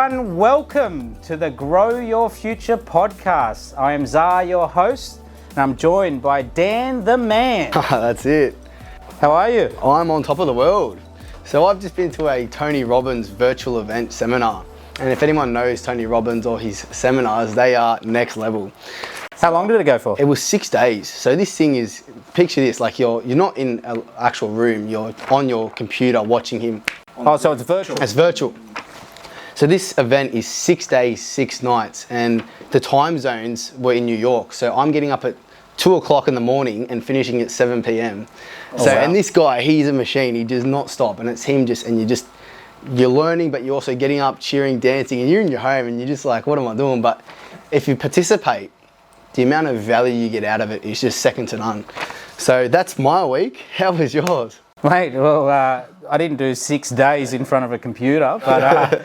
everyone, welcome to the Grow Your Future podcast. I am Zah, your host, and I'm joined by Dan the Man. That's it. How are you? I'm on top of the world. So I've just been to a Tony Robbins virtual event seminar. And if anyone knows Tony Robbins or his seminars, they are next level. How long did it go for? It was 6 days. So this thing is, picture this, like you're not in an actual room, you're on your computer watching him. So it's virtual? It's virtual. So this event is 6 days, 6 nights, and the time zones were in New York. So I'm getting up at 2 o'clock in the morning and finishing at 7 p.m. Wow. And this guy, he's a machine. He does not stop, and it's him you're learning, but you're also getting up, cheering, dancing, and you're in your home and you're just like, what am I doing? But if you participate, the amount of value you get out of it is just second to none. So that's my week. How was yours? Mate, well, I didn't do 6 days in front of a computer, but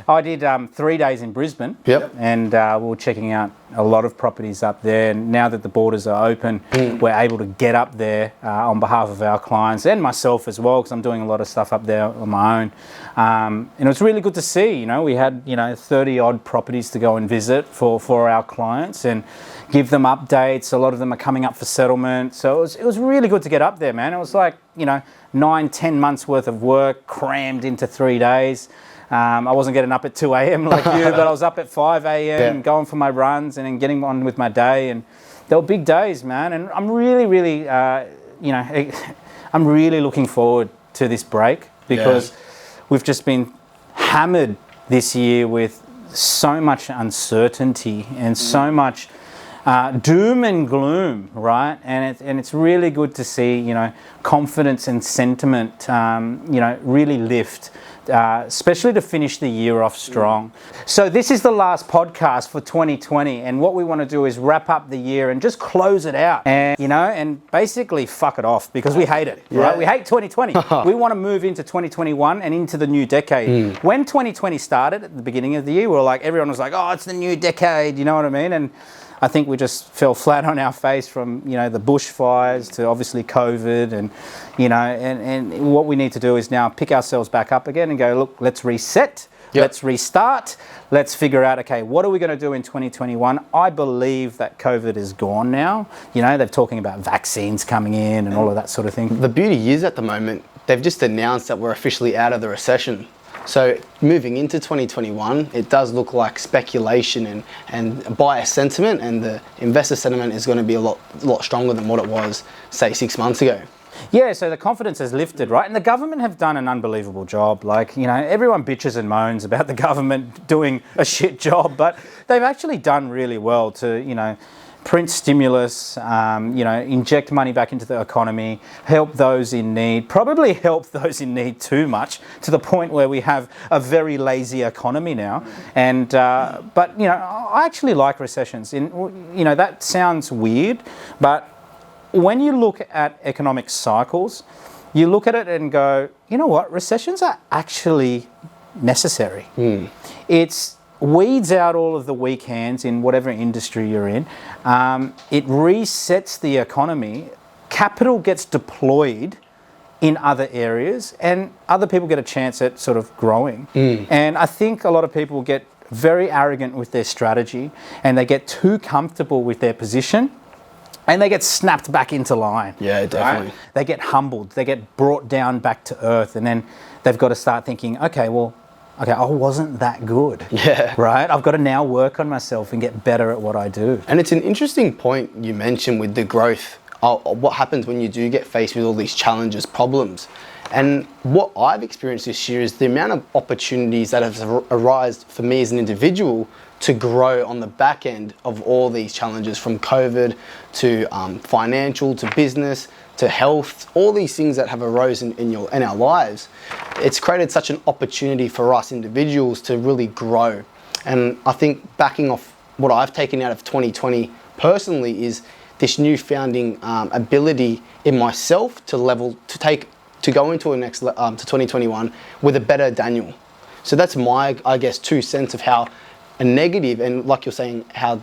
I did 3 days in Brisbane. Yep. And we were checking out a lot of properties up there. And now that the borders are open, we're able to get up there on behalf of our clients and myself as well, because I'm doing a lot of stuff up there on my own. And it was really good to see. We had 30 odd properties to go and visit for our clients and give them updates. A lot of them are coming up for settlement. So it was really good to get up there, man. It was like 9-10 months worth of work crammed into 3 days. I wasn't getting up at 2 a.m. like you, but I was up at 5 a.m. going for my runs and then getting on with my day. And they were big days, man. And I'm really, I'm really looking forward to this break because we've just been hammered this year with so much uncertainty and so much doom and gloom, right? And it's really good to see, confidence and sentiment, really lift. Especially to finish the year off strong. So this is the last podcast for 2020, and what we want to do is wrap up the year and just close it out, and basically fuck it off because we hate it, right? We hate 2020. We want to move into 2021 and into the new decade. When 2020 started at the beginning of the year, everyone was like, oh, it's the new decade, you know what I mean? And I think we just fell flat on our face from, the bushfires to obviously COVID and what we need to do is now pick ourselves back up again and go, look, let's reset, let's restart, let's figure out, okay, what are we going to do in 2021? I believe that COVID is gone now. They're talking about vaccines coming in and all of that sort of thing. The beauty is at the moment, they've just announced that we're officially out of the recession. So moving into 2021, it does look like speculation and buyer sentiment, and the investor sentiment is going to be a lot stronger than what it was, say, 6 months ago. Yeah, so the confidence has lifted, right? And the government have done an unbelievable job. Everyone bitches and moans about the government doing a shit job, but they've actually done really well to, print stimulus, inject money back into the economy, help those in need, probably help those in need too much to the point where we have a very lazy economy now. And but I actually like recessions. That sounds weird, but when you look at economic cycles, you look at it and go, you know what? Recessions are actually necessary. It's weeds out all of the weak hands in whatever industry you're in. It resets the economy. Capital gets deployed in other areas and other people get a chance at sort of growing. And I think a lot of people get very arrogant with their strategy and they get too comfortable with their position and they get snapped back into line. Yeah, definitely. Right? They get humbled. They get brought down back to earth, and then they've got to start thinking, okay, I wasn't that good. Yeah. Right? I've got to now work on myself and get better at what I do. And it's an interesting point you mentioned with the growth. What happens when you do get faced with all these challenges, problems. And what I've experienced this year is the amount of opportunities that have arisen for me as an individual to grow on the back end of all these challenges, from COVID to financial to business to health, all these things that have arisen in our lives. It's created such an opportunity for us individuals to really grow. And I think backing off what I've taken out of 2020 personally is this newfounding ability in myself to go into to 2021 with a better Daniel. So that's my, 2 cents of how a negative, and like you're saying, how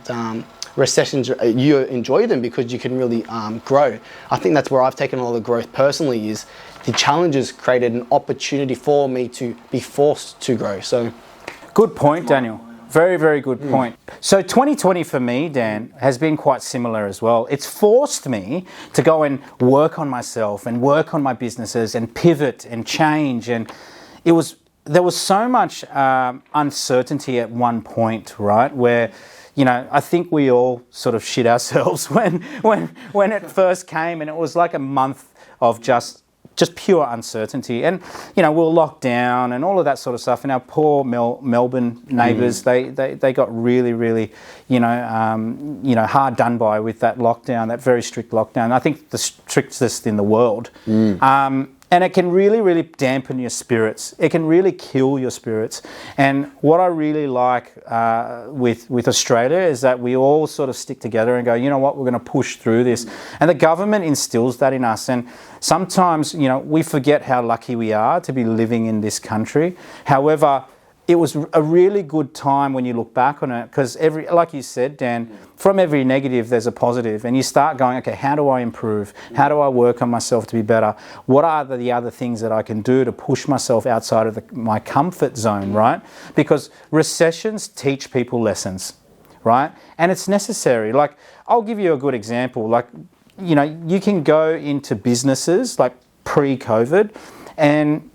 recessions, you enjoy them because you can really grow. I think that's where I've taken all the growth personally, is the challenges created an opportunity for me to be forced to grow. So Good point, Daniel. Very, very good point. So 2020 for me, Dan, has been quite similar as well. It's forced me to go and work on myself and work on my businesses and pivot and change. And there was so much uncertainty at one point, right? Where, I think we all sort of shit ourselves when it first came, and it was like a month of just pure uncertainty, and we were locked down and all of that sort of stuff. And our poor Melbourne neighbours, they got really, hard done by with that lockdown, that very strict lockdown. I think the strictest in the world. And it can really dampen your spirits. It can really kill your spirits. And what I really like with Australia is that we all sort of stick together and go, you know what, we're going to push through this. And the government instills that in us. And sometimes, we forget how lucky we are to be living in this country. However, it was a really good time when you look back on it, because like you said, Dan, from every negative there's a positive, and you start going, okay, how do I improve? How do I work on myself to be better? What are the other things that I can do to push myself outside of my comfort zone, right? Because recessions teach people lessons, right? And it's necessary. Like, I'll give you a good example. Like, you can go into businesses like pre-COVID, and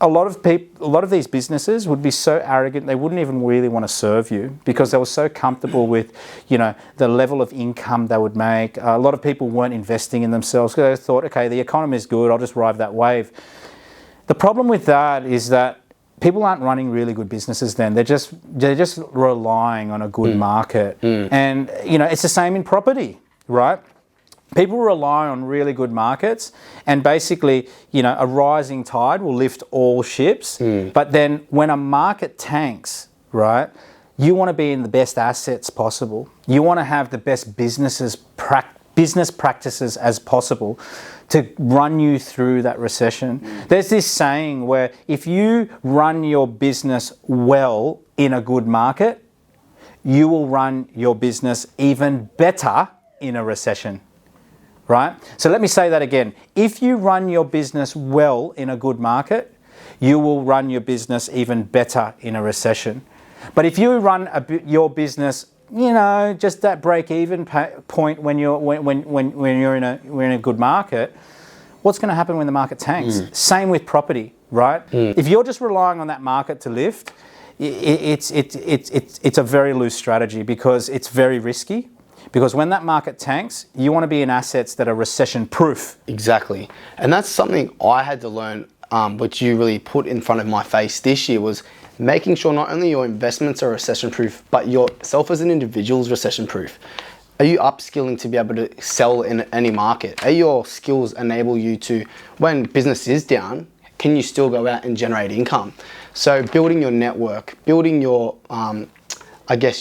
a lot of these businesses would be so arrogant they wouldn't even really want to serve you, because they were so comfortable with, the level of income they would make. A lot of people weren't investing in themselves because they thought, okay, the economy is good, I'll just ride that wave. The problem with that is that people aren't running really good businesses then. They're just relying on a good market. And, it's the same in property, right? People rely on really good markets, and basically, a rising tide will lift all ships. But then when a market tanks, right, you want to be in the best assets possible. You want to have the best business practices as possible to run you through that recession. There's this saying where if you run your business well in a good market, you will run your business even better in a recession. Right? So let me say that again. If you run your business well in a good market, you will run your business even better in a recession. But if you run your business, just that break-even point when you're in a good market, what's going to happen when the market tanks? Same with property, right? If you're just relying on that market to lift, it's a very loose strategy, because it's very risky. Because when that market tanks, you want to be in assets that are recession-proof. Exactly. And that's something I had to learn, which you really put in front of my face this year, was making sure not only your investments are recession-proof, but yourself as an individual is recession-proof. Are you upskilling to be able to sell in any market? Are your skills enable you to, when business is down, can you still go out and generate income? So building your network, building your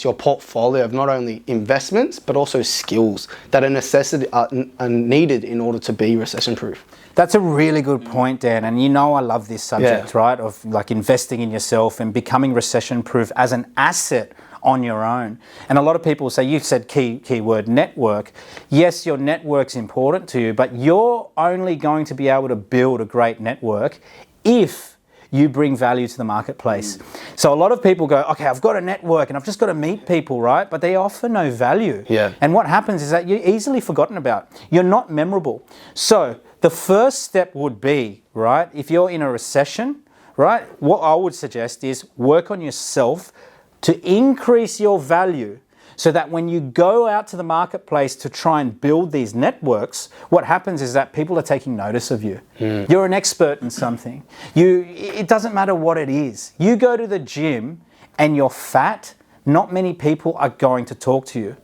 your portfolio of not only investments, but also skills that are needed in order to be recession-proof. That's a really good point, Dan. And I love this subject, right? Of like investing in yourself and becoming recession-proof as an asset on your own. And a lot of people say, you said key word, network. Yes, your network's important to you, but you're only going to be able to build a great network if you bring value to the marketplace. So a lot of people go, okay, I've got a network and I've just got to meet people, right? But they offer no value. And what happens is that you're easily forgotten about. You're not memorable. So the first step would be, right, if you're in a recession, right, what I would suggest is work on yourself to increase your value, so that when you go out to the marketplace to try and build these networks, what happens is that people are taking notice of you. You're an expert in something. It doesn't matter what it is. You go to the gym and you're fat, not many people are going to talk to you,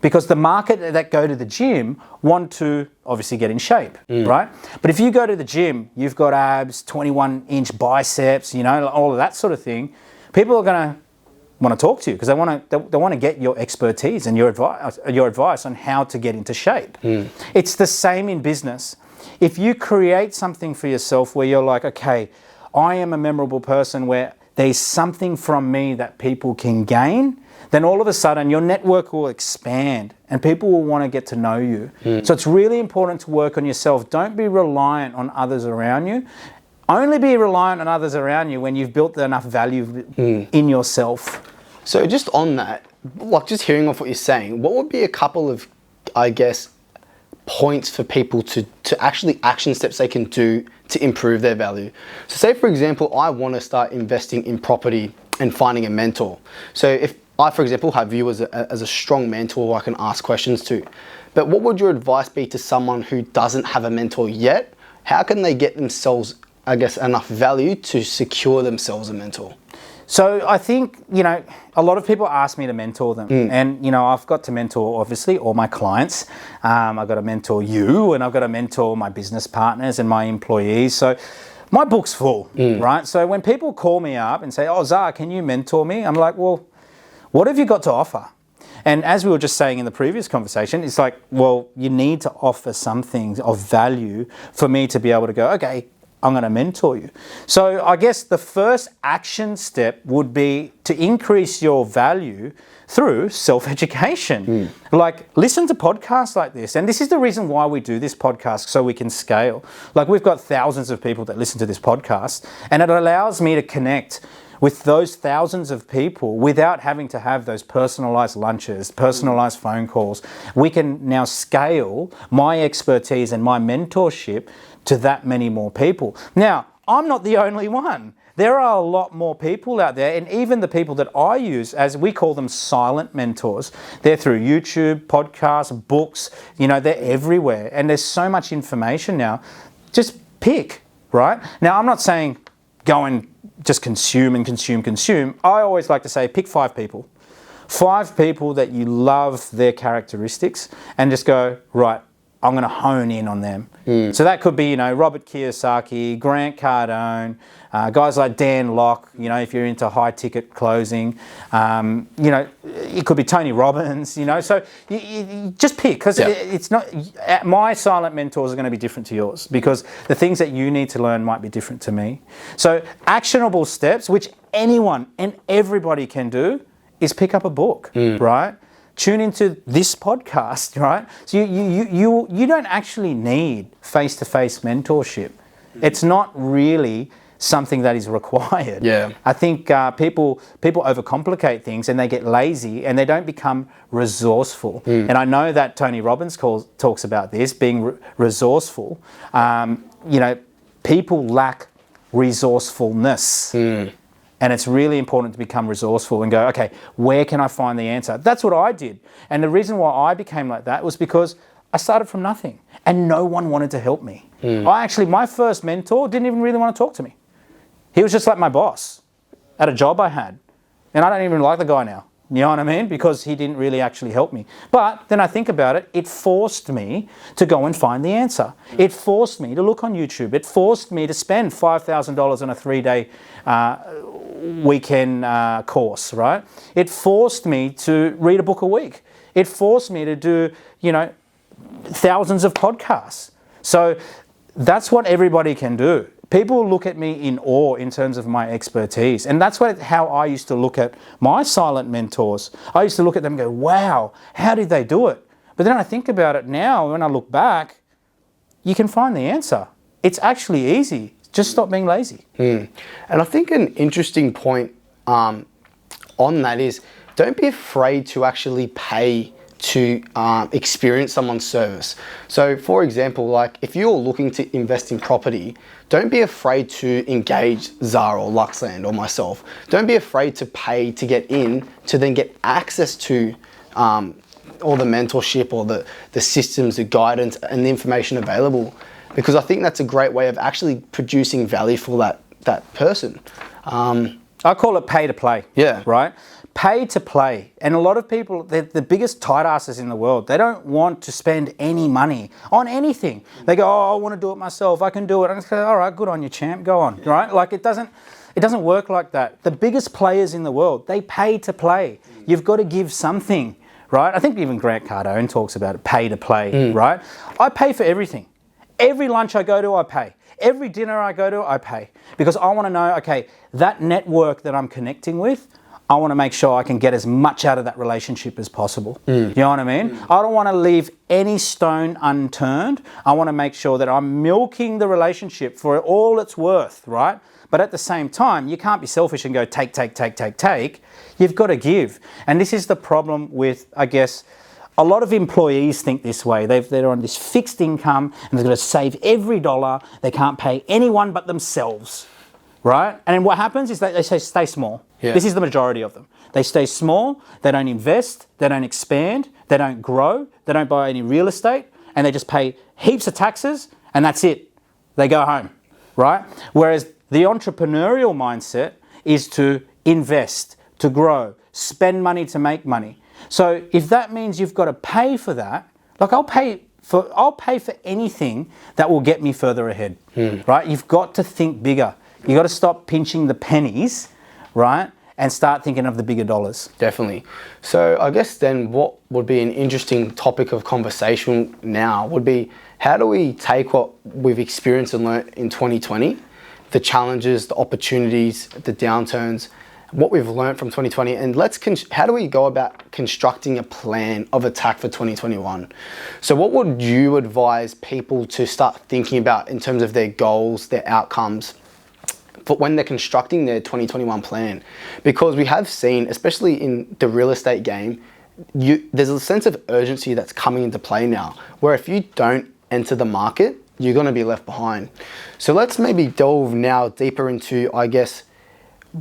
because the market that go to the gym want to obviously get in shape, right? But if you go to the gym, you've got abs, 21-inch biceps, all of that sort of thing, people are going to want to talk to you, because they want to get your expertise and your advice on how to get into shape. It's the same in business. If you create something for yourself where you're like, okay, I am a memorable person where there's something from me that people can gain, then all of a sudden your network will expand and people will want to get to know you. So it's really important to work on yourself. Don't be reliant on others around you. Only be reliant on others around you when you've built enough value in yourself. So just on that, like just hearing off what you're saying, what would be a couple of, I guess, points for people to actually action steps they can do to improve their value? So say, for example, I want to start investing in property and finding a mentor. So if I, for example, have you as a strong mentor who I can ask questions to, but what would your advice be to someone who doesn't have a mentor yet? How can they get themselves, I guess, enough value to secure themselves a mentor? So I think, a lot of people ask me to mentor them. And, I've got to mentor, obviously, all my clients. I've got to mentor you, and I've got to mentor my business partners and my employees. So my book's full, right? So when people call me up and say, oh, Zah, can you mentor me? I'm like, well, what have you got to offer? And as we were just saying in the previous conversation, it's like, well, you need to offer something of value for me to be able to go, okay, I'm going to mentor you. So I guess the first action step would be to increase your value through self-education. Like, listen to podcasts like this. And this is the reason why we do this podcast, so we can scale. Like, we've got thousands of people that listen to this podcast, and it allows me to connect with those thousands of people without having to have those personalized lunches, personalized phone calls. We can now scale my expertise and my mentorship to that many more people. Now, I'm not the only one. There are a lot more people out there, and even the people that I use, as we call them, silent mentors, they're through YouTube, podcasts, books, they're everywhere. And there's so much information now. Just pick, right? Now, I'm not saying go and just consume and consume, consume. I always like to say, pick 5 people. 5 people that you love their characteristics, and just go, right, I'm going to hone in on them. So that could be, Robert Kiyosaki, Grant Cardone, guys like Dan Locke, if you're into high ticket closing, it could be Tony Robbins, so you just pick, because it's not, my silent mentors are going to be different to yours, because the things that you need to learn might be different to me. So actionable steps, which anyone and everybody can do, is pick up a book, right? Tune into this podcast, right? So you don't actually need face-to-face mentorship. It's not really something that is required. Yeah. I think people overcomplicate things, and they get lazy, and they don't become resourceful. And I know that Tony Robbins talks about this, being resourceful. People lack resourcefulness. And it's really important to become resourceful and go, okay, where can I find the answer? That's what I did. And the reason why I became like that was because I started from nothing, and no one wanted to help me. My first mentor didn't even really want to talk to me. He was just like my boss at a job I had. And I don't even like the guy now. You know what I mean? Because he didn't really actually help me. But then I think about it, it forced me to go and find the answer. It forced me to look on YouTube. It forced me to spend $5,000 on a 3-day weekend course, right? It forced me to read a book a week. It forced me to do, thousands of podcasts. So that's what everybody can do. People look at me in awe in terms of my expertise. And that's how I used to look at my silent mentors. I used to look at them and go, wow, how did they do it? But then I think about it now, when I look back, you can find the answer. It's actually easy. Just stop being lazy. And I think an interesting point on that is, don't be afraid to actually pay to experience someone's service. So for example, like if you're looking to invest in property, don't be afraid to engage Zah or Luxland or myself. Don't be afraid to pay to get in, to then get access to all the mentorship or the systems, the guidance and the information available. Because I think that's a great way of actually producing value for that person. I call it pay to play. Yeah. Right? Pay to play. And a lot of people, they're the biggest tight asses in the world. They don't want to spend any money on anything. They go, oh, I want to do it myself. I can do it. And I go, all right, good on you, champ. Go on. Right? Like it doesn't work like that. The biggest players in the world, they pay to play. You've got to give something, right? I think even Grant Cardone talks about it, pay to play, right? I pay for everything. Every lunch I go to, I pay. Every dinner I go to, I pay. Because I want to know, okay, that network that I'm connecting with, I want to make sure I can get as much out of that relationship as possible. You know what I mean? I don't want to leave any stone unturned. I want to make sure that I'm milking the relationship for all it's worth, right? But at the same time, you can't be selfish and go take. You've got to give. And this is the problem with, I guess, a lot of employees think this way. They're on this fixed income and they've got to save every dollar. They can't pay anyone but themselves, right? And then what happens is that they say stay small. Yeah. This is the majority of them. They stay small, they don't invest, they don't expand, they don't grow, they don't buy any real estate, and they just pay heaps of taxes, and that's it. They go home, right? Whereas the entrepreneurial mindset is to invest, to grow, spend money to make money. So if that means you've got to pay for that, like I'll pay for anything that will get me further ahead, right? You've got to think bigger. You've got to stop pinching the pennies, right? And start thinking of the bigger dollars. Definitely. So I guess then what would be an interesting topic of conversation now would be, how do we take what we've experienced and learnt in 2020, the challenges, the opportunities, the downturns, what we've learnt from 2020, and how do we go about constructing a plan of attack for 2021? So what would you advise people to start thinking about in terms of their goals, their outcomes, but when they're constructing their 2021 plan? Because we have seen, especially in the real estate game, there's a sense of urgency that's coming into play now, where if you don't enter the market, you're going to be left behind. So let's maybe delve now deeper into, I guess,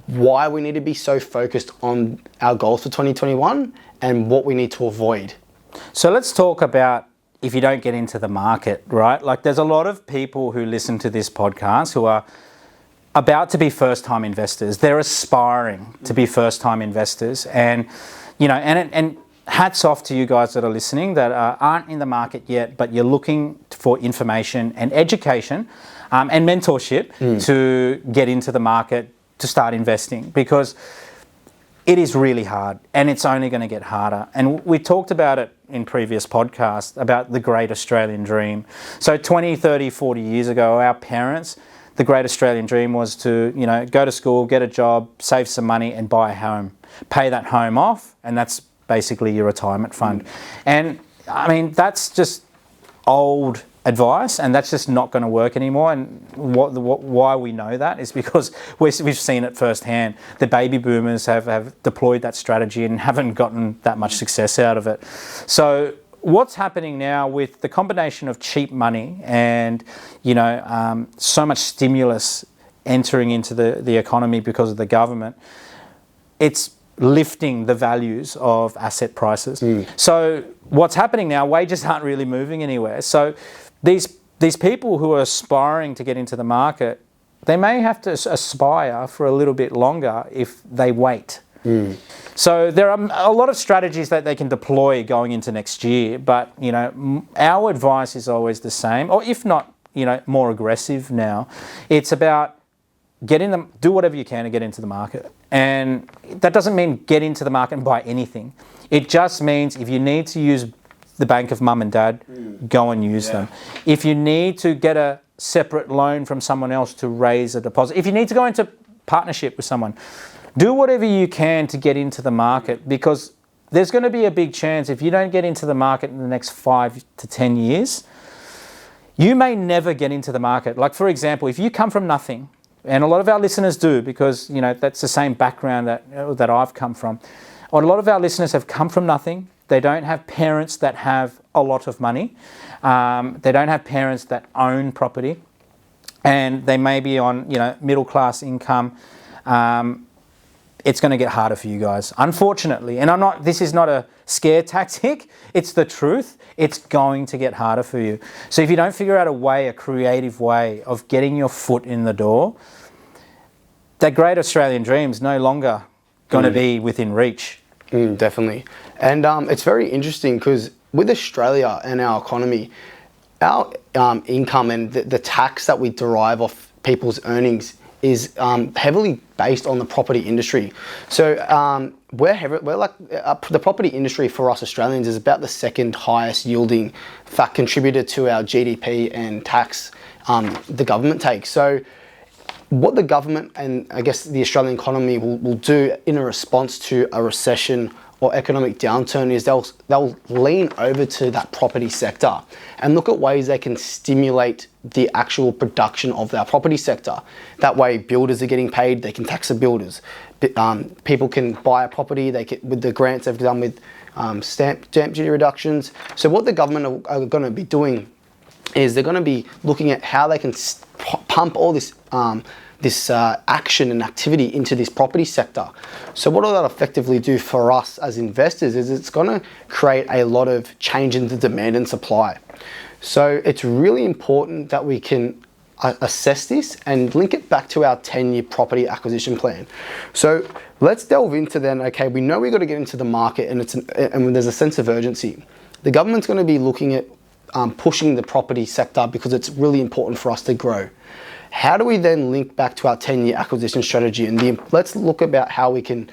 why we need to be so focused on our goals for 2021 and what we need to avoid. So let's talk about if you don't get into the market, right? Like there's a lot of people who listen to this podcast who are about to be first-time investors. They're aspiring to be first-time investors, and you know, and hats off to you guys that are listening that aren't in the market yet, but you're looking for information and education and mentorship to get into the market to start investing, because it is really hard and it's only going to get harder. And we talked about it in previous podcasts about the great Australian dream. So 20, 30, 40 years ago, our parents, the great Australian dream was to, you know, go to school, get a job, save some money and buy a home, pay that home off, and that's basically your retirement fund. And I mean, that's just old advice, and that's just not going to work anymore. And why we know that is because we've seen it firsthand. The baby boomers have deployed that strategy and haven't gotten that much success out of it. So what's happening now with the combination of cheap money and, you know, so much stimulus entering into the economy because of the government, it's lifting the values of asset prices. So what's happening now, wages aren't really moving anywhere. So these people who are aspiring to get into the market, they may have to aspire for a little bit longer if they wait. So there are a lot of strategies that they can deploy going into next year, but you know, our advice is always the same, or if not, you know, more aggressive now. It's about do whatever you can to get into the market. And that doesn't mean get into the market and buy anything. It just means if you need to use the bank of mum and dad, go and use them. If you need to get a separate loan from someone else to raise a deposit, if you need to go into partnership with someone, do whatever you can to get into the market, because there's going to be a big chance if you don't get into the market in the next 5 to 10 years, you may never get into the market. Like, for example, if you come from nothing, and a lot of our listeners do, because you know that's the same background that I've come from. A lot of our listeners have come from nothing. They don't have parents that have a lot of money. They don't have parents that own property, and they may be on, you know, middle class income. It's going to get harder for you guys, unfortunately. And this is not a scare tactic. It's the truth. It's going to get harder for you. So if you don't figure out a creative way of getting your foot in the door, that great Australian dream is no longer going to be within reach. Definitely. And it's very interesting because with Australia and our economy, our income and the tax that we derive off people's earnings is heavily based on the property industry. So we're like the property industry for us Australians is about the second highest yielding contributor to our GDP and tax the government takes. So what the government and I guess the Australian economy will do in a response to a recession or economic downturn is they'll lean over to that property sector and look at ways they can stimulate the actual production of that property sector. That way builders are getting paid, they can tax the builders. People can buy a property, they can, with the grants they've done with stamp duty reductions. So what the government are going to be doing is they're going to be looking at how they can pump all this action and activity into this property sector. So what will that effectively do for us as investors is it's going to create a lot of change in the demand and supply. So it's really important that we can assess this and link it back to our 10-year property acquisition plan. So let's delve into then, okay, we know we've got to get into the market and there's a sense of urgency. The government's going to be looking at pushing the property sector because it's really important for us to grow. How do we then link back to our 10-year acquisition strategy? And let's look about how we can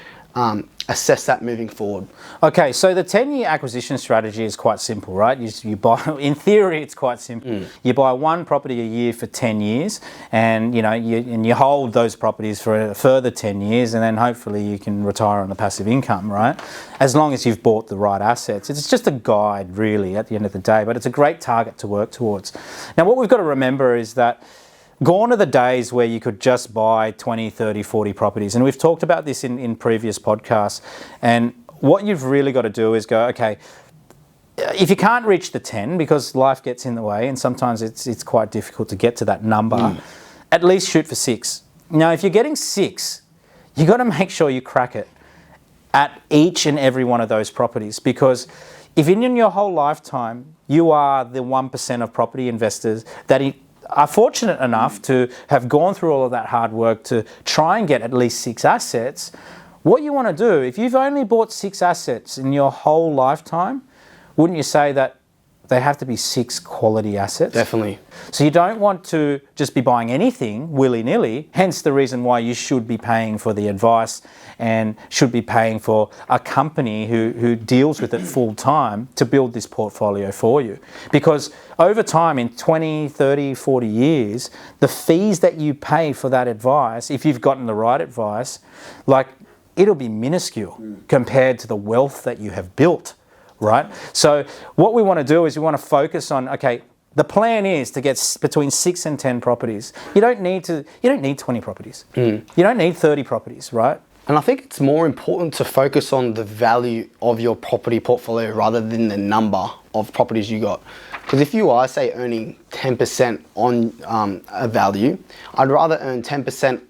assess that moving forward. Okay, so the 10-year acquisition strategy is quite simple, right? You buy, in theory, it's quite simple. You buy one property a year for 10 years, and you hold those properties for a further 10 years, and then hopefully you can retire on the passive income, right? As long as you've bought the right assets. It's just a guide, really, at the end of the day, but it's a great target to work towards. Now, what we've got to remember is that gone are the days where you could just buy 20, 30, 40 properties. And we've talked about this in previous podcasts. And what you've really got to do is go, okay, if you can't reach the 10 because life gets in the way and sometimes it's quite difficult to get to that number, at least shoot for 6. Now, if you're getting 6, you got to make sure you crack it at each and every one of those properties, because if in your whole lifetime you are the 1% of property investors that are fortunate enough to have gone through all of that hard work to try and get at least 6 assets, what you want to do, if you've only bought 6 assets in your whole lifetime, wouldn't you say that they have to be 6 quality assets? Definitely. So you don't want to just be buying anything willy-nilly, hence the reason why you should be paying for the advice and should be paying for a company who deals with it full time to build this portfolio for you. Because over time, in 20, 30, 40 years, the fees that you pay for that advice, if you've gotten the right advice, like it'll be minuscule compared to the wealth that you have built, right? So what we want to do is we want to focus on, okay, the plan is to get between 6 and 10 properties. You don't need 20 properties. You don't need 30 properties, right? And I think it's more important to focus on the value of your property portfolio rather than the number of properties you got. Because if you are, say, earning 10% on a value, I'd rather earn 10%.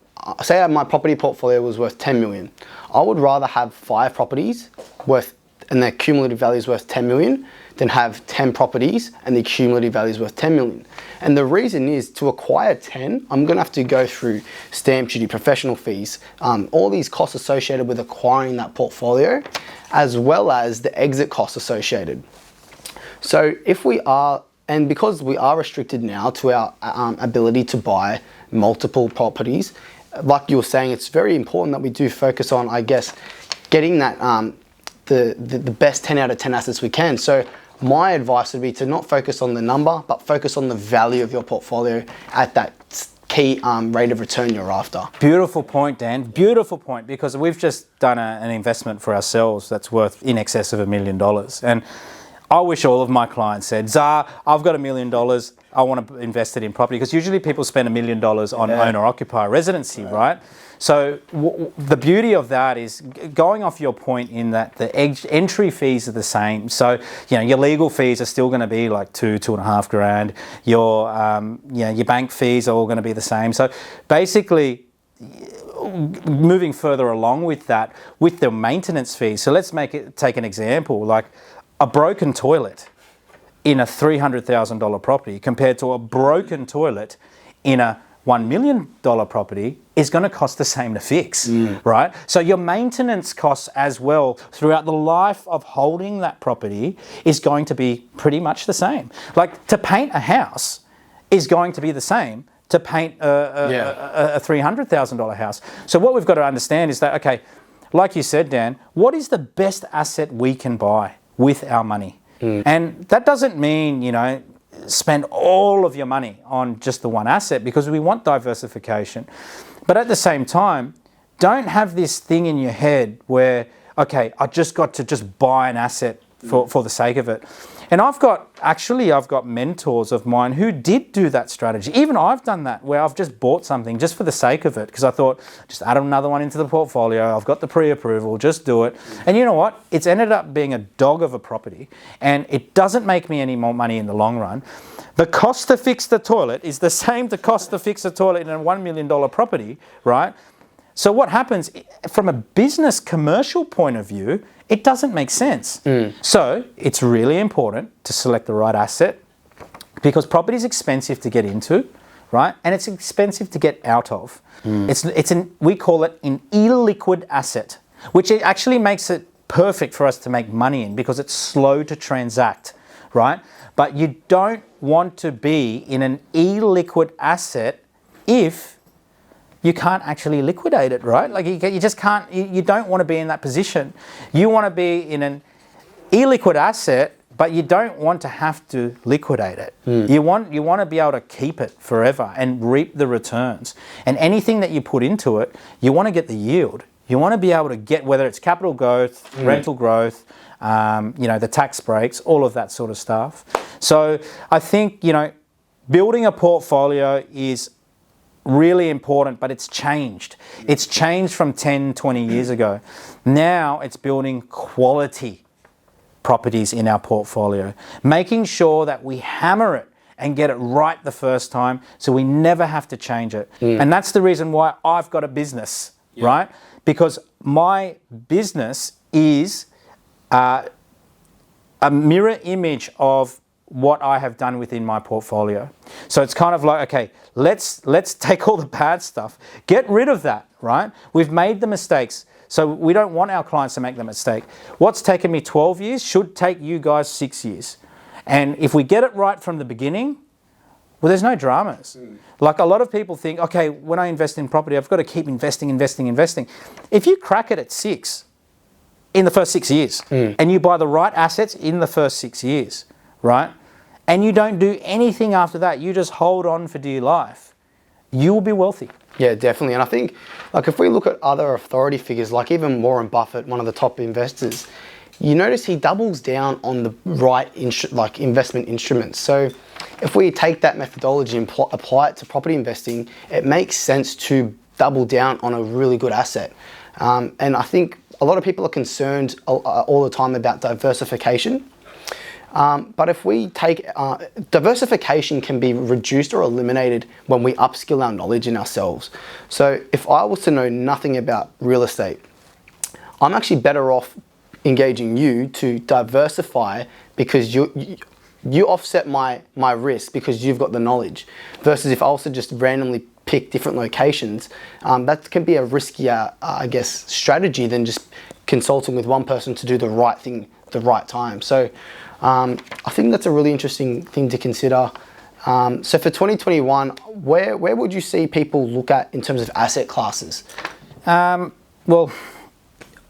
Say my property portfolio was worth 10 million. I would rather have 5 properties and their cumulative value is worth 10 million than have 10 properties and the cumulative value is worth 10 million. And the reason is to acquire 10, I'm going to have to go through stamp duty, professional fees, all these costs associated with acquiring that portfolio, as well as the exit costs associated. So if we are, and because we are restricted now to our ability to buy multiple properties, like you were saying, it's very important that we do focus on, I guess, getting that the best 10 out of 10 assets we can. So my advice would be to not focus on the number, but focus on the value of your portfolio at that key rate of return you're after. Beautiful point, Dan. Beautiful point, because we've just done an investment for ourselves that's worth in excess of $1 million. And I wish all of my clients said, Zah, I've got $1 million. I want to invest it in property, because usually people spend $1 million on owner-occupier residency, right? So the beauty of that is going off your point in that the entry fees are the same. So, your legal fees are still going to be like $2.5 grand. Your bank fees are all going to be the same. So basically, moving further along with that, with the maintenance fees. So let's take an example, like a broken toilet in a $300,000 property compared to a broken toilet in a $1 million property is going to cost the same to fix, right? So your maintenance costs as well throughout the life of holding that property is going to be pretty much the same. Like to paint a house is going to be the same to paint a $300,000 house. So what we've got to understand is that, okay, like you said, Dan, what is the best asset we can buy with our money? And that doesn't mean, spend all of your money on just the one asset, because we want diversification. But at the same time, don't have this thing in your head where, okay, I just got to just buy an asset for the sake of it. And I've got mentors of mine who did do that strategy. Even I've done that, where I've just bought something just for the sake of it, because I thought, just add another one into the portfolio. I've got the pre-approval, just do it. And you know what? It's ended up being a dog of a property, and it doesn't make me any more money in the long run. The cost to fix the toilet is the same the cost to fix a toilet in a $1 million property, right? So what happens from a business commercial point of view, it doesn't make sense. So it's really important to select the right asset, because property is expensive to get into, right? And it's expensive to get out of. We call it an illiquid asset, which it actually makes it perfect for us to make money in, because it's slow to transact, right? But you don't want to be in an illiquid asset if you can't actually liquidate it, right? Like you just can't, you don't want to be in that position. You want to be in an illiquid asset, but you don't want to have to liquidate it. You want to be able to keep it forever and reap the returns. And anything that you put into it, you want to get the yield. You want to be able to get, whether it's capital growth, rental growth, the tax breaks, all of that sort of stuff. So I think, building a portfolio is really important, but it's changed. It's changed from 10, 20 years ago. Now it's building quality properties in our portfolio, making sure that we hammer it and get it right the first time, so we never have to change it. And that's the reason why I've got a business, right? Because my business is a mirror image of what I have done within my portfolio. So it's kind of like, okay, let's take all the bad stuff, get rid of that, right? We've made the mistakes, so we don't want our clients to make the mistake. What's taken me 12 years should take you guys 6 years. And if we get it right from the beginning, well, there's no dramas. Like a lot of people think, okay, when I invest in property, I've got to keep investing. If you crack it at 6 in the first 6 years, and you buy the right assets in the first 6 years, right? And you don't do anything after that, you just hold on for dear life, you will be wealthy. Yeah, definitely. And I think, like, if we look at other authority figures, like even Warren Buffett, one of the top investors, you notice he doubles down on the right investment instruments. So if we take that methodology and apply it to property investing, it makes sense to double down on a really good asset. And I think a lot of people are concerned all the time about diversification. But if we take, diversification can be reduced or eliminated when we upskill our knowledge in ourselves. So if I was to know nothing about real estate, I'm actually better off engaging you to diversify, because you offset my risk because you've got the knowledge, versus if I also just randomly pick different locations, that can be a riskier, strategy than just consulting with one person to do the right thing at the right time. So I think that's a really interesting thing to consider. So for 2021, where would you see people look at in terms of asset classes? Well,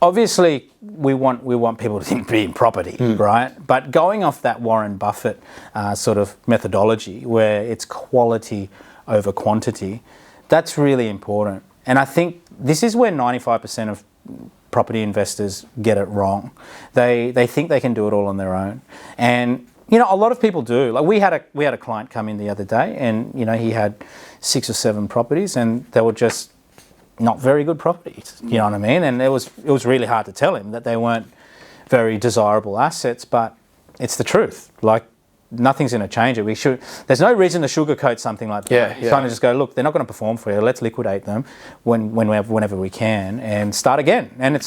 obviously we want people to be in property, right? But going off that Warren Buffett sort of methodology, where it's quality over quantity, that's really important. And I think this is where 95% of property investors get it wrong. They think they can do it all on their own, and a lot of people do. Like we had a client come in the other day, and he had 6 or 7 properties, and they were just not very good properties. You know what I mean? And it was really hard to tell him that they weren't very desirable assets, but it's the truth. Like, nothing's going to change it. There's no reason to sugarcoat something like that. Trying to just go, look, they're not going to perform for you. Let's liquidate them whenever we can and start again. And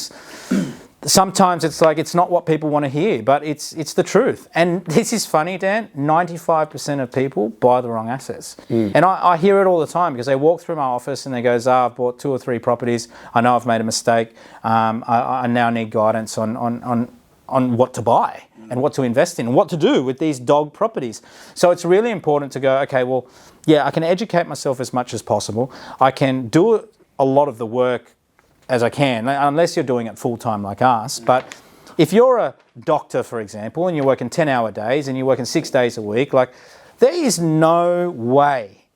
sometimes it's like, it's not what people want to hear, but it's the truth. And this is funny, Dan. 95% of people buy the wrong assets. And I hear it all the time, because they walk through my office and they go, Zah, I've bought 2 or 3 properties. I know I've made a mistake. I now need guidance on what to buy and what to invest in and what to do with these dog properties. So it's really important to go, okay, well, yeah, I can educate myself as much as possible. I can do a lot of the work as I can, unless you're doing it full-time like us. But if you're a doctor, for example, and you're working 10-hour days and you're working 6 days a week, like, There is no way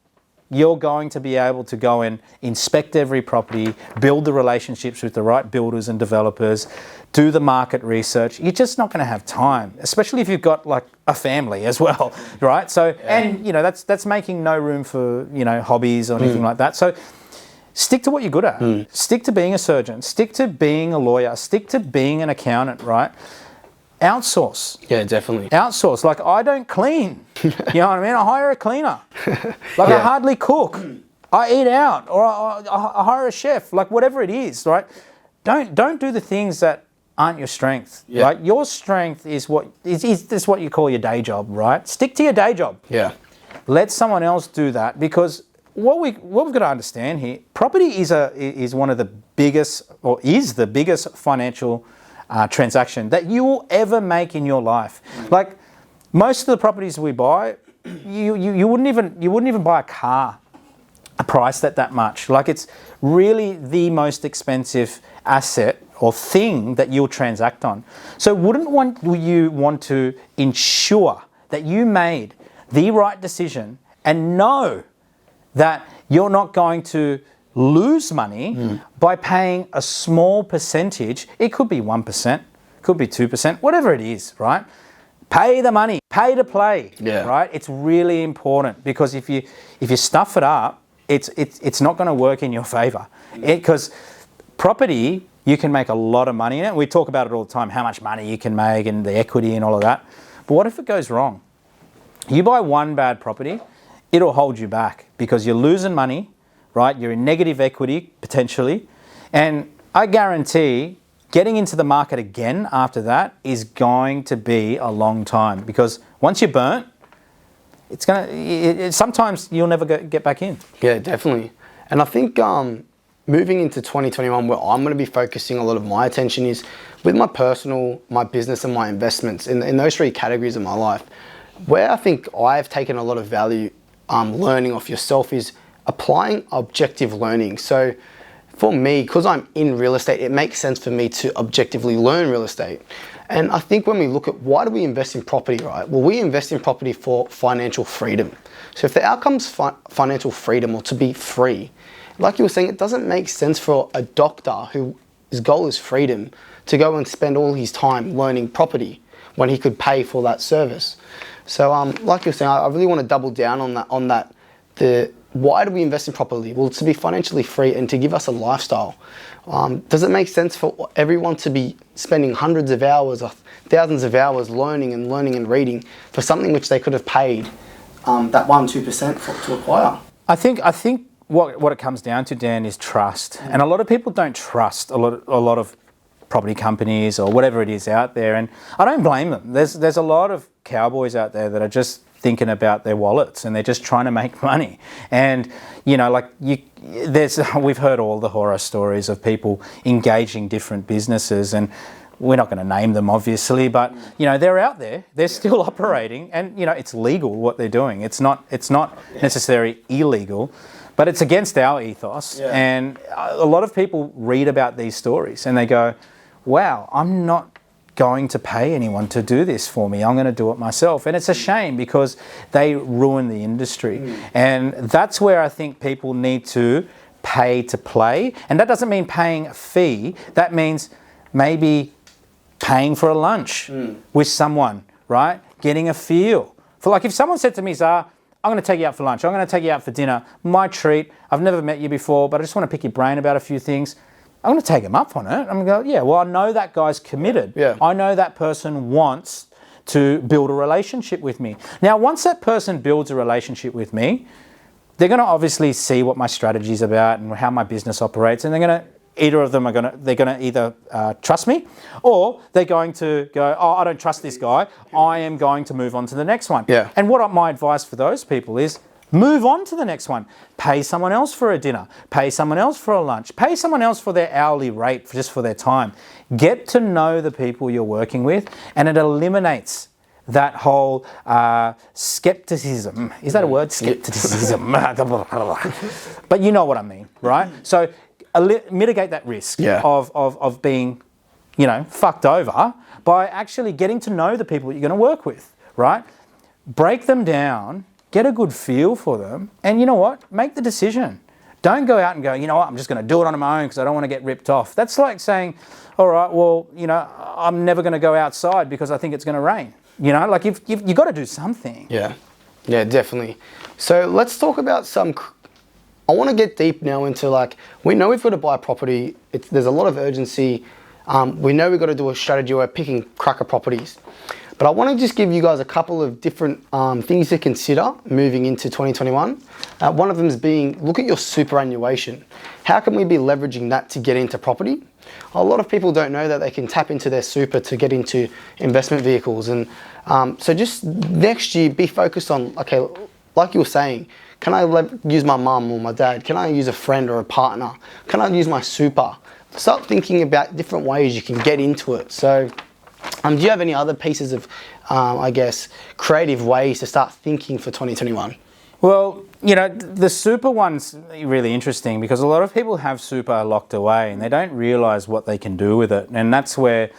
you're going to be able to go and inspect every property, build the relationships with the right builders and developers, do the market research. You're just not going to have time, especially if you've got like a family as well, right? So, and you know, that's making no room for, you know, hobbies or anything like that. So stick to what you're good at. Stick to being a surgeon, stick to being a lawyer, stick to being an accountant, right? Outsource. Yeah, definitely. Outsource. Like, I don't clean. You know what I mean? I hire a cleaner. Like, I hardly cook. I eat out, or I hire a chef. Like, whatever it is, right? Don't do the things that aren't your strength. Yeah. Right? Your strength is what is what you call your day job, right? Stick to your day job. Yeah. Let someone else do that, because what we've got to understand here, property is one of the biggest, or is the biggest financial transaction that you will ever make in your life. Like, most of the properties we buy, you wouldn't even buy a car priced at that much. Like, it's really the most expensive asset or thing that you'll transact on. So wouldn't you want to ensure that you made the right decision and know that you're not going to lose money by paying a small percentage? It could be 1%, could be 2%, whatever it is, right? Pay the money, pay to play, right? It's really important, because if you stuff it up, it's not going to work in your favor. Because property, you can make a lot of money in it. We talk about it all the time, how much money you can make and the equity and all of that. But what if it goes wrong? You buy one bad property, it'll hold you back, because you're losing money, right? You're in negative equity, potentially. And I guarantee getting into the market again after that is going to be a long time, because once you're burnt, sometimes you'll never get back in. Yeah, definitely. And I think moving into 2021, where I'm going to be focusing a lot of my attention is with my personal, my business and my investments in those three categories of my life. Where I think I've taken a lot of value learning off yourself is applying objective learning. So for me, because I'm in real estate, it makes sense for me to objectively learn real estate. And I think when we look at why do we invest in property, right? Well, we invest in property for financial freedom. So if the outcome's financial freedom, or to be free, like you were saying, it doesn't make sense for a doctor whose goal is freedom to go and spend all his time learning property when he could pay for that service. So like you were saying, I really want to double down on that. Why do we invest in property? Well, to be financially free and to give us a lifestyle. Does it make sense for everyone to be spending hundreds of hours or thousands of hours learning and reading for something which they could have paid that 1-2% to acquire? I think what it comes down to, Dan, is trust. And a lot of people don't trust a lot of property companies or whatever it is out there, and I don't blame them. There's a lot of cowboys out there that are just thinking about their wallets, and they're just trying to make money. And you know, like we've heard all the horror stories of people engaging different businesses, and we're not going to name them, obviously, but you know, they're out there, they're still operating, and you know, it's legal what they're doing. It's not necessarily illegal, but it's against our ethos. And a lot of people read about these stories and they go, wow, I'm not going to pay anyone to do this for me. I'm going to do it myself. And it's a shame, because they ruin the industry. And that's where I think people need to pay to play. And that doesn't mean paying a fee. That means maybe paying for a lunch with someone, right? Getting a feel. For, like, if someone said to me, Zah, I'm going to take you out for lunch, I'm going to take you out for dinner, my treat, I've never met you before, but I just want to pick your brain about a few things, I'm going to take him up on it. I'm going to go, yeah, well, I know that guy's committed. Yeah. I know that person wants to build a relationship with me. Now, once that person builds a relationship with me, they're going to obviously see what my strategy is about and how my business operates, and either of them are going to either trust me, or they're going to go, oh, I don't trust this guy, I am going to move on to the next one. Yeah. And what my advice for those people is, move on to the next one. Pay someone else for a dinner. Pay someone else for a lunch. Pay someone else for their hourly rate, just for their time. Get to know the people you're working with, and it eliminates that whole skepticism. Is that a word? Skepticism. But you know what I mean, right? So mitigate that risk of being, you know, fucked over by actually getting to know the people you're going to work with, right? Break them down get a good feel for them, and you know what? Make the decision. Don't go out and go, you know what, I'm just going to do it on my own because I don't want to get ripped off. That's like saying, all right, well, you know, I'm never going to go outside because I think it's going to rain. You know, like you've got to do something. Yeah, definitely. So let's talk about I want to get deep now into, like, we know we've got to buy a property. There's a lot of urgency. We know we've got to do a strategy where we're picking cracker properties. But I want to just give you guys a couple of different things to consider moving into 2021. One of them is being, look at your superannuation. How can we be leveraging that to get into property? A lot of people don't know that they can tap into their super to get into investment vehicles. And so just next year, be focused on, okay, like you were saying, can I use my mum or my dad? Can I use a friend or a partner? Can I use my super? Start thinking about different ways you can get into it. So do you have any other pieces of, I guess, creative ways to start thinking for 2021? Well, you know, the super one's really interesting because a lot of people have super locked away and they don't realise what they can do with it. And that's where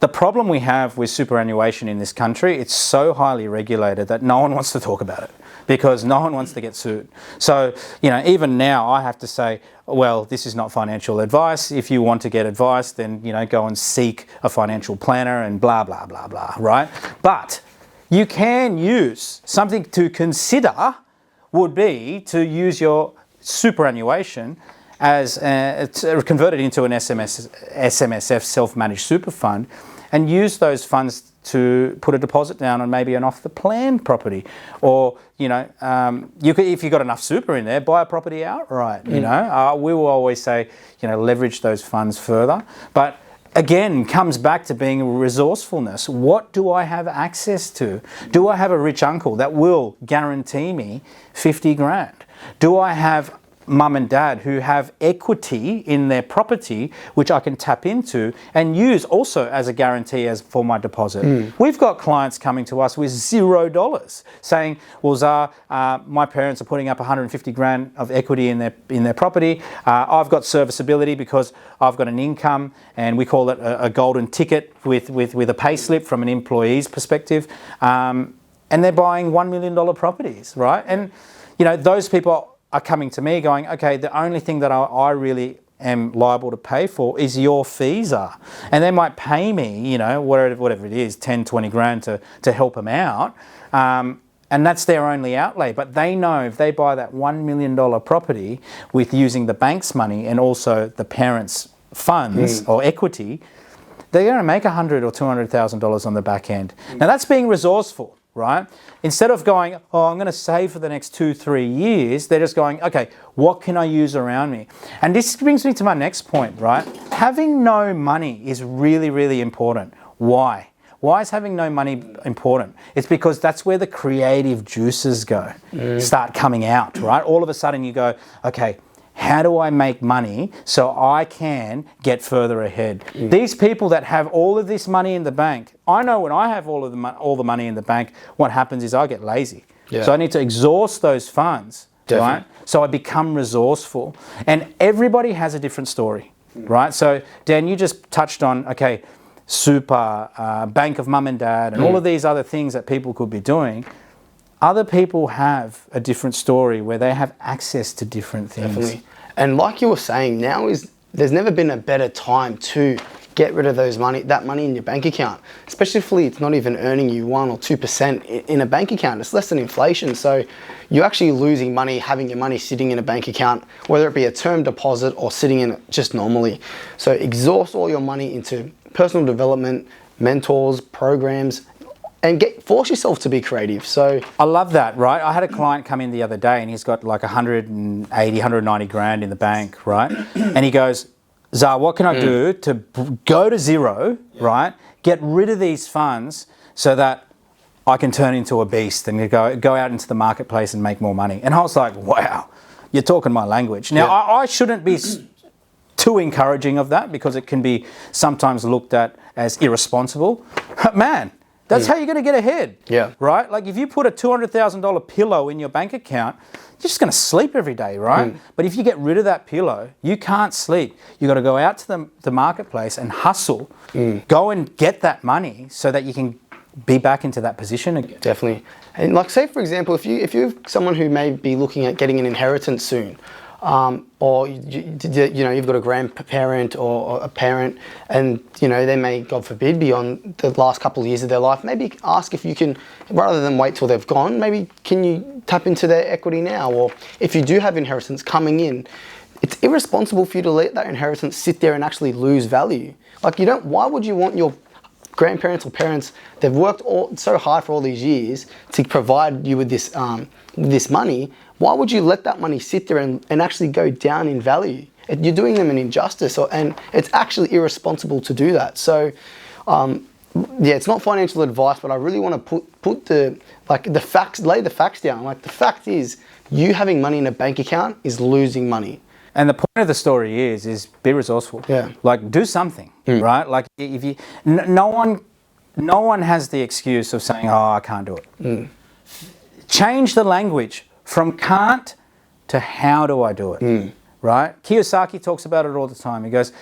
the problem we have with superannuation in this country, it's so highly regulated that no one wants to talk about it because no one wants to get sued. So, you know, even now I have to say, well, this is not financial advice. If you want to get advice, then, you know, go and seek a financial planner and blah, blah, blah, blah, right? But you can use something to consider would be to use your superannuation as it's converted into an SMSF, self-managed super fund, and use those funds to put a deposit down on maybe an off-the-plan property, or you know, you could, if you've got enough super in there, buy a property outright. You know, we will always say, you know, leverage those funds further, but again, comes back to being resourcefulness. What do I have access to? Do I have a rich uncle that will guarantee me 50 grand? Do I have mum and dad who have equity in their property which I can tap into and use also as a guarantee as for my deposit? We've got clients coming to us with $0 saying, well, Zah, my parents are putting up 150 grand of equity in their property. I've got serviceability because I've got an income, and we call it a golden ticket with a pay slip from an employee's perspective, and they're buying $1 million properties, right? And you know, those people are coming to me going, okay, the only thing that I really am liable to pay for is your fees are. And they might pay me, you know, whatever it is, 10, 20 grand to help them out. And that's their only outlay. But they know if they buy that $1 million property with using the bank's money and also the parents' funds or equity, they're going to make $100,000 or $200,000 on the back end. Now that's being resourceful. Right? Instead of going, oh, I'm going to save for the next 2-3 years, they're just going, okay, what can I use around me? And this brings me to my next point, right? Having no money is really, really important. Why? Why is having no money important? It's because that's where the creative juices go, start coming out, right? All of a sudden you go, okay, how do I make money so I can get further ahead? These people that have all of this money in the bank, I know when I have all the money in the bank, what happens is I get lazy. Yeah. So I need to exhaust those funds, right? So I become resourceful. And everybody has a different story, right? So Dan, you just touched on, okay, super, bank of mum and dad, and all of these other things that people could be doing. Other people have a different story where they have access to different things. Definitely. And like you were saying, there's never been a better time to get rid of that money in your bank account, especially if it's not even earning you 1 or 2% in a bank account. It's less than inflation. So you're actually losing money having your money sitting in a bank account, whether it be a term deposit or sitting in it just normally. So exhaust all your money into personal development, mentors, programs, and force yourself to be creative. So I love that, right? I had a client come in the other day and he's got like 180, 190 grand in the bank, right? And he goes, Zah, what can I do to go to zero, right? Get rid of these funds so that I can turn into a beast and go out into the marketplace and make more money. And I was like, wow, you're talking my language. Now, I shouldn't be too encouraging of that because it can be sometimes looked at as irresponsible. Man, that's how you're going to get ahead, right? Like if you put a $200,000 pillow in your bank account, you're just going to sleep every day, right? But if you get rid of that pillow, you can't sleep. You've got to go out to the marketplace and hustle, go and get that money so that you can be back into that position again. Definitely. And like, say for example, if you're someone who may be looking at getting an inheritance soon, or you've got a grandparent or a parent, and they may, God forbid, be on the last couple of years of their life, maybe ask if you can, rather than wait till they've gone, maybe can you tap into their equity now? Or if you do have inheritance coming in, it's irresponsible for you to let that inheritance sit there and actually lose value. Like, why would you want your grandparents or parents, they've worked so hard for all these years to provide you with this money, why would you let that money sit there and actually go down in value? You're doing them an injustice, and it's actually irresponsible to do that. So, it's not financial advice, but I really want to put the facts, lay the facts down. Like, the fact is, you having money in a bank account is losing money. And the point of the story is be resourceful. Yeah. Like, do something, right? Like, if you, no one has the excuse of saying, "Oh, I can't do it." Change the language from can't to how do I do it, right? Kiyosaki talks about it all the time. He goes,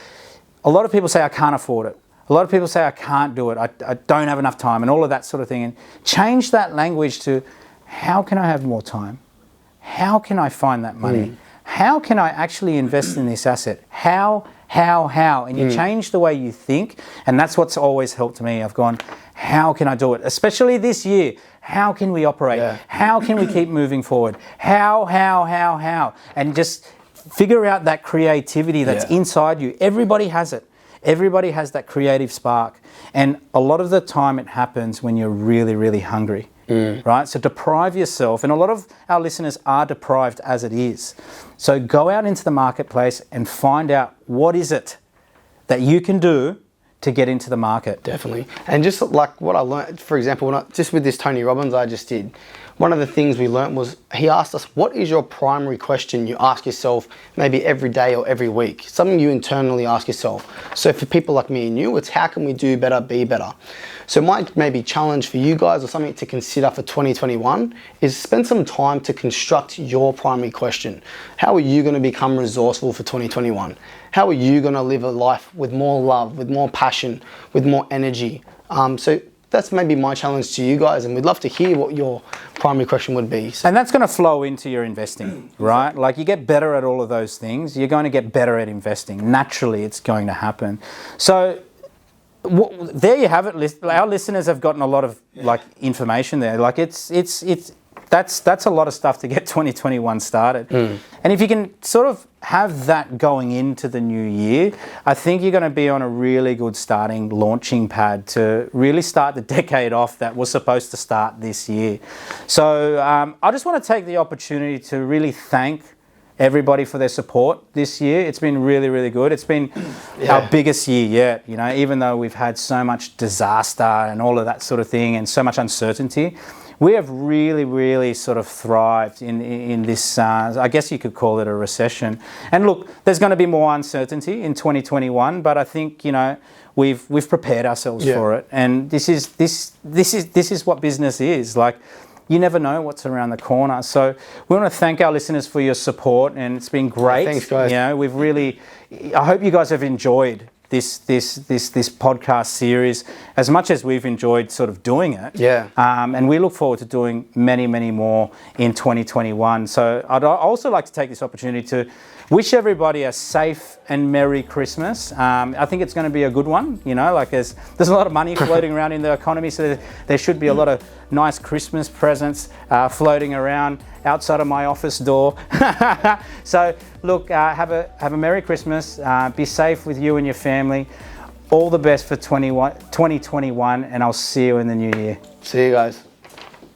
a lot of people say, "I can't afford it." A lot of people say, "I can't do it. I don't have enough time," and all of that sort of thing. And change that language to, how can I have more time? How can I find that money? How can I actually invest in this asset? How? And you change the way you think, and that's what's always helped me. I've gone, how can I do it? Especially this year, how can we operate? Yeah. How can we keep moving forward? How? And just figure out that creativity that's inside you. Everybody has it. Everybody has that creative spark. And a lot of the time it happens when you're really, really hungry. Right? So deprive yourself, and a lot of our listeners are deprived as it is. So go out into the marketplace and find out what is it that you can do to get into the market. Definitely. And just like what I learned, for example, just with this Tony Robbins I just did, one of the things we learned was he asked us, what is your primary question you ask yourself maybe every day or every week? Something you internally ask yourself. So for people like me and you, it's how can we do better, be better? So my maybe challenge for you guys, or something to consider for 2021, is spend some time to construct your primary question. How are you going to become resourceful for 2021? How are you going to live a life with more love, with more passion, with more energy? So that's maybe my challenge to you guys, and we'd love to hear what your primary question would be. So. And that's going to flow into your investing, right? Like, you get better at all of those things, you're going to get better at investing. Naturally, it's going to happen. So there you have it. Our listeners have gotten a lot of information there. Like, that's a lot of stuff to get 2021 started. And if you can sort of have that going into the new year, I think you're going to be on a really good launching pad to really start the decade off that was supposed to start this year. So I just want to take the opportunity to really thank everybody for their support this year. It's been really, really good. It's been our biggest year yet, even though we've had so much disaster and all of that sort of thing and so much uncertainty. We have really, really sort of thrived in this, I guess you could call it a recession. And look, there's going to be more uncertainty in 2021, but I think, we've prepared ourselves for it. And this is what business is. Like, you never know what's around the corner. So we want to thank our listeners for your support, and it's been great. Thanks, guys. I hope you guys have enjoyed this podcast series as much as we've enjoyed sort of doing it. Yeah. And we look forward to doing many, many more in 2021. So I'd also like to take this opportunity to wish everybody a safe and Merry Christmas. I think it's going to be a good one. There's a lot of money floating around in the economy, so there should be a lot of nice Christmas presents floating around outside of my office door. So look, have a Merry Christmas. Be safe with you and your family. All the best for 2021, and I'll see you in the new year. See you guys.